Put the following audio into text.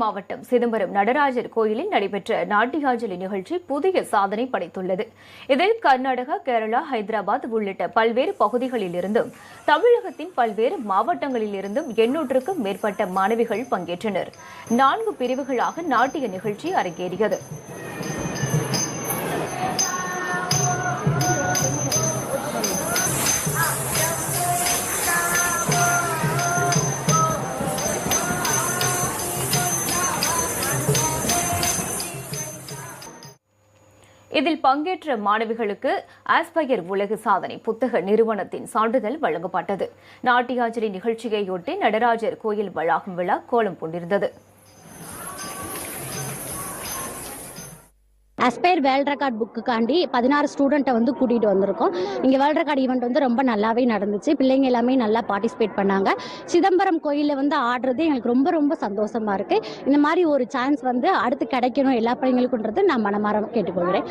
மாவட்டம் சிதம்பரம் நடராஜர் கோயிலில் நடைபெற்ற நாட்டியாஞ்சலி நிகழ்ச்சி புதிய சாதனை படைத்துள்ளது. இதில் கர்நாடகா, கேரளா, ஹைதராபாத் உள்ளிட்ட பல்வேறு பகுதிகளிலிருந்தும் தமிழகத்தின் பல்வேறு மாவட்டங்களிலிருந்தும் 800க்கும் மேற்பட்ட மாணவிகள் பங்கேற்றனர். 4 பிரிவுகளாக நாட்டிய நிகழ்ச்சி அரங்கேறியது. இதில் பங்கேற்ற மாணவிகளுக்கு ஆஸ்பயர் உலக சாதனை புத்தக நிறுவனத்தின் சான்றிதழ் வழங்கப்பட்டது. நாட்டியாஞ்சலி நிகழ்ச்சியையொட்டி நடராஜர் கோயில் வளாகம் விழா கோலம் பூண்டிருந்தது. ஆஸ்பயர் வேர்ல்ட் ரெக்கார்ட் புக்குக்காண்டி 16 ஸ்டூடெண்ட்டை கூட்டிகிட்டு வந்திருக்கோம். இங்கே வேர்ல்ட் ரெக்கார்ட் ஈவெண்ட் ரொம்ப நல்லாவே நடந்துச்சு. பிள்ளைங்க எல்லாமே நல்லா பார்ட்டிசிபேட் பண்ணாங்க. சிதம்பரம் கோயிலில் ஆடுறது எங்களுக்கு ரொம்ப ரொம்ப சந்தோஷமா இருக்கு. இந்த மாதிரி ஒரு சான்ஸ் அடுத்து கிடைக்கணும் எல்லா பிள்ளைங்களுக்குன்றது நான் மனமார கேட்டுக்கொள்கிறேன்.